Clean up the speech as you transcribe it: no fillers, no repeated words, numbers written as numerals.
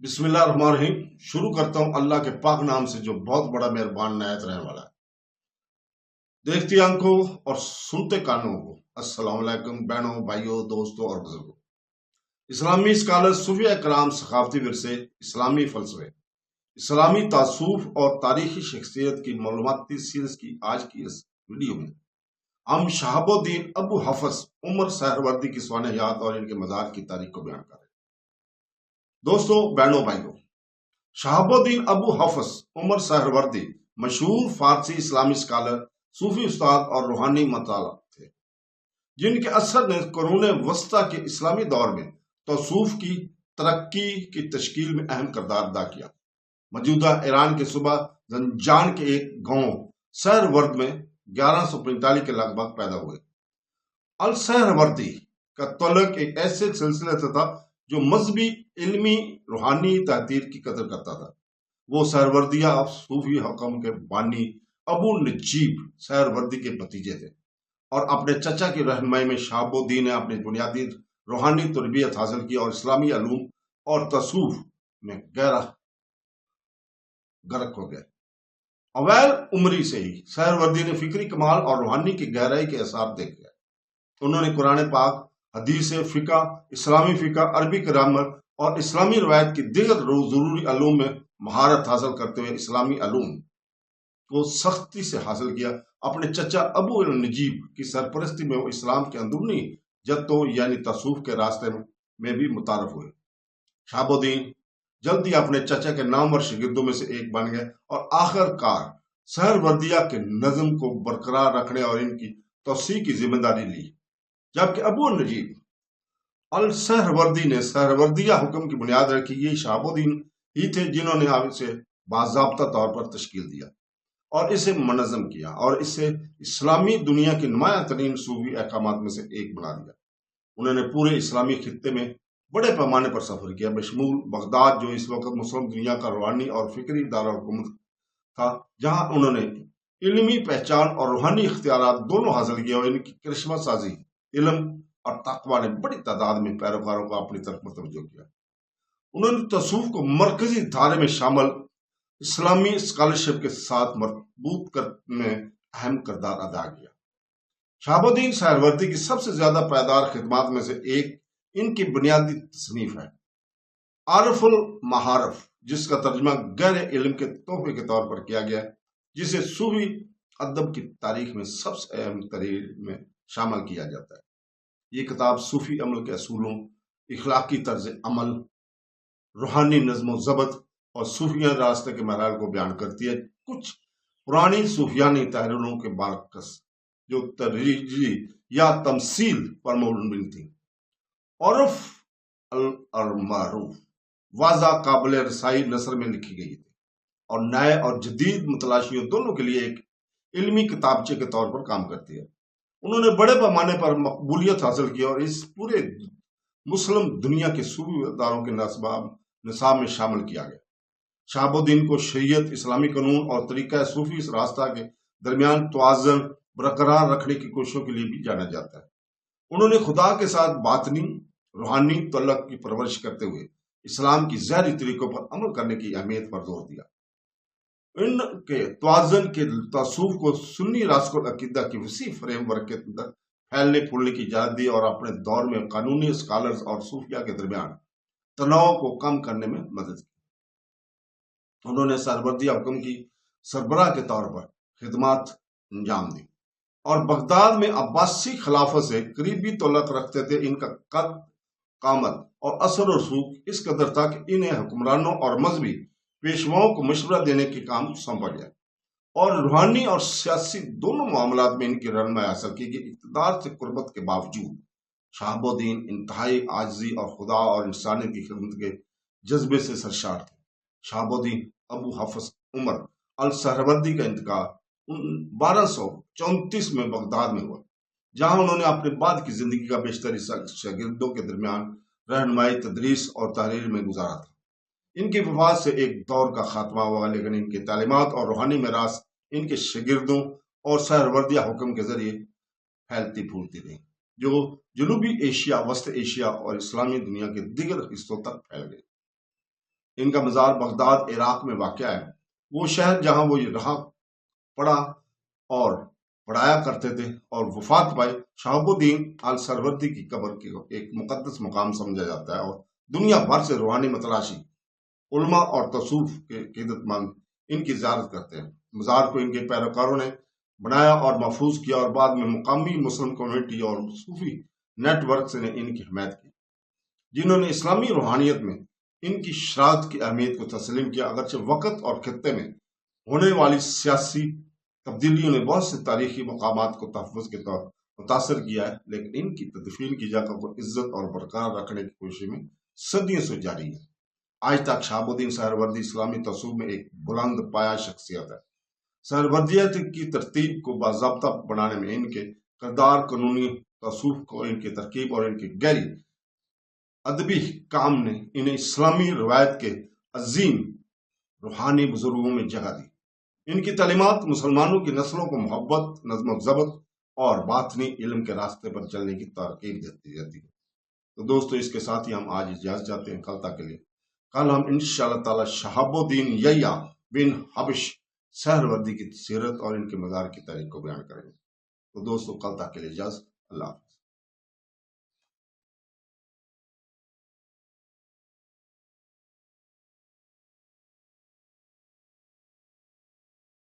बिस्मिल्लाहिर्रहमानिर्रहीम। शुरू करता हूँ अल्लाह के पाक नाम से जो बहुत बड़ा मेहरबान नायत रहने वाला है। देखती आंखों और सुनते कानों को अस्सलाम वालेकुम बहनों, भाइयों, दोस्तों और बुजुर्गों। इस्लामी स्कॉलर, सूफिया कराम, सखाफती विरसे, इस्लामी फलसफे, इस्लामी तासूफ और तारीखी शख्सियत की मालूमाती सीरीज की आज की इस वीडियो में हम शहाबुद्दीन अबू हफ्स उमर सहरवर्दी की स्वान याद और इनके मज़ार की तारीख को बयान कर रहे हैं। दोस्तों, बहनों, भाइयों, शहाबुद्दीन अबू हफ्स उमर सहरवर्दी मशहूर फारसी इस्लामी स्कॉलर, सूफी उस्ताद और रूहानी मताला थे, जिनके असर ने कुरून वस्ता के इस्लामी दौर में तसूफ की तरक्की की तश्कील में अहम किरदार अदा किया। मौजूदा ईरान के सूबा जंजान के एक गांव सहरवर्द में 1145 के लगभग पैदा हुए। अल सहरवर्दी का तल्लुक एक ऐसे सिलसिले से था जो मजहबी, इल्मी, रूहानी तहतीर की कदर करता था। वो सहरवर्दिया सूफी हुक्म के बानी अबू नजीब सहरवर्दी के भतीजे थे और अपने चचा की रहनुमाई में शहाबुद्दीन ने अपनी बुनियादी रूहानी तरबियत हासिल की और इस्लामी अलूम और तसूफ में गहरा गर्क हो गए। अवैल उम्री से ही सहरवर्दी ने फिक्री कमाल और रूहानी की गहराई के आसार देखे। उन्होंने कुरान पाक, हदीस, फिका, इस्लामी फिका, अरबी ग्रामर और इस्लामी रवायत की दीगर जरूरी अलूम में महारत हासिल करते हुए इस्लामी अलूम को सख्ती से हासिल किया। अपने चचा अबू नजीब की सरपरस्ती में वो इस्लाम के अंदरूनी जत्तों यानी तसूफ के रास्ते में भी मुतारफ हुए। शहाबुद्दीन जल्दी अपने चचा के नामवर शागिर्दों में से एक बन गए और आखिरकार सहरवर्दिया के नज्म को बरकरार रखने और इनकी तौसी की जिम्मेदारी ली, जबकि अबू नजीब अल सहरवर्दी ने सहरवर्दिया हुक्म की बुनियाद रखी। ये शहाबुद्दीन ही थे जिन्होंने इसे बाज़ाब्ता तौर पर तश्कील दिया और इसे मनज़म किया और इसे इस्लामी दुनिया की नुमाया तरीन सूफी अहकामात में से एक बना दिया। उन्होंने पूरे इस्लामी खित्ते में बड़े पैमाने पर सफर किया, बशमूल बगदाद, जो इस वक्त मुस्लिम दुनिया का रूहानी और फिक्री दारुल-हुकूमत था, जहां उन्होंने इल्मी पहचान और रूहानी इख्तियारात दोनों हासिल किए और इनकी करिश्मा साजी, इल्म और तकवा ने बड़ी तादाद में पैरोकारों को अपनी तरफ मुतवज्जो किया। उन्होंने तसूफ को मरकजी धारे में शामिल इस्लामी स्कॉलरशिप के साथ मरबूत करने में अहम किरदार अदा किया। शहाबुद्दीन सहरवर्दी की सबसे ज्यादा पायदार खिदमात में से एक इनकी बुनियादी तसनीफ है आरफुल महारफ, जिसका तर्जमा गहरे इल्म के तोहफे के तौर पर किया गया है, जिसे सूफी अदब की तारीख में सबसे अहम तरीन में शामिल किया जाता है। ये किताब सूफी अमल के असूलों, इखलाकी तर्ज अमल, रूहानी नज़्म ज़ब्त और सूफिया रास्ते के मराहल को बयान करती है। कुछ पुरानी सूफियानी तहरीरों के बारकस जो तर्जीह या तमसील पर मुबनी थी। औरफ अल मारूफ वाज़ा काबिल रसाई नसर में लिखी गई थी और नए और जदीद मतलाशियों दोनों के लिए एक इल्मी किताबचे के तौर पर काम करती है। उन्होंने बड़े पैमाने पर मकबूलियत हासिल की और इस पूरे मुस्लिम दुनिया के सूफीदारों के निसाब में शामिल किया गया। शहाबुद्दीन को शरीयत, इस्लामी कानून और तरीका सूफी रास्ता के दरमियान तवाज़ुन बरकरार रखने की कोशिशों के लिए भी जाना जाता है। उन्होंने खुदा के साथ बातनी रूहानी तल्लुक की परवरिश करते हुए इस्लाम की ज़ाहिरी तरीकों पर अमल करने की अहमियत पर जोर दिया। इनके तवाज़ुन के तसूफ को सुन्नी रासकुल अकीदा की वसी फ्रेमवर्क के अंदर फैलने फूलने की इजाज़त दी और अपने दौर में कानूनी स्कॉलर्स और सूफिया के दरमियान तनाव को कम करने में मदद की। उन्होंने सहरवर्दिया हुक्म की सरबराह के तौर पर खिदमत अंजाम दी और बगदाद में अब्बासी खिलाफत से करीबी तल्लुक रखते थे। इनका कद, कामत और असर और रसूख इस कदर था कि इन्हें हुक्मरानों और मजहबी पेशवाओं को मशवरा देने के काम सौंपा गया और रूहानी और सियासी दोनों मामलात में इनकी रहनुमाई हासिल की गई। इक़्तिदार से कुर्बत के बावजूद शहाबुद्दीन इंतहाई आजिज़ी और खुदा और इंसानियत की खिदमत के जज्बे से सरशार थे। शहाबुद्दीन अबू हफ्स उमर अल सहरवर्दी का इंतकाल 1234 में बगदाद में हुआ, जहां उन्होंने अपने बाद की जिंदगी का बेशतर हिस्सा शागिर्दों के दरमियान रहनुमाई, तदरीस और तहरीर में गुजारा था। इनकी वफात से एक दौर का खात्मा हुआ, लेकिन इनकी तालीमात और रूहानी मिरास इनके शागिर्दों और सहरवर्दिया हुक्म के जरिए फैलती फूलती रही, जो जनूबी एशिया, वस्त एशिया और इस्लामी दुनिया के दीगर हिस्सों तक फैल गई। ان کا مزار بغداد عراق میں واقع ہے، وہ شہر جہاں وہ رہا پڑھا اور پڑھایا کرتے تھے اور وفات پائے۔ شہاب الدین آل سہروردی کی قبر کو ایک مقدس مقام سمجھا جاتا ہے، اور دنیا بھر سے روحانی متلاشی علماء اور تصوف کے عقیدت مند ان کی زیارت کرتے ہیں۔ مزار کو ان کے پیروکاروں نے بنایا اور محفوظ کیا، اور بعد میں مقامی مسلم کمیونٹی اور صوفی نیٹ ورکس نے ان کی حمایت کی، جنہوں نے اسلامی روحانیت میں ان کی شراکت کی اہمیت کو تسلیم کیا۔ اگرچہ وقت اور خطے میں ہونے والی سیاسی تبدیلیوں نے بہت سے تاریخی مقامات کو تحفظ کے طور متاثر کیا ہے، لیکن ان کی تدفین کی جگہ کو عزت اور برقرار رکھنے کی کوشش میں صدیوں سے جاری ہے۔ آج تک شہاب الدین سہروردی اسلامی تصوف میں ایک بلند پایہ شخصیت ہے۔ سہروردیت کی ترتیب کو باضابطہ بنانے میں ان کے کردار، قانونی تصوف کو ان کی ترکیب اور ان کے گہری ادبی کام نے انہیں اسلامی روایت کے عظیم روحانی بزرگوں میں جگہ دی۔ ان کی تعلیمات مسلمانوں کی نسلوں کو محبت، نظم و ضبط اور باطنی علم کے راستے پر چلنے کی ترغیب دیتی ہے۔ تو دوستو، اس کے ساتھ ہی ہم آج اجازت چاہتے ہیں کل تک کے لیے۔ کل ہم انشاءاللہ تعالی شہاب الدین یحییٰ بن حبش سہروردی کی سیرت اور ان کے مزار کی تاریخ کو بیان کریں گے۔ تو دوستو، کل تک کے لیے اجازت، اللہ حافظ۔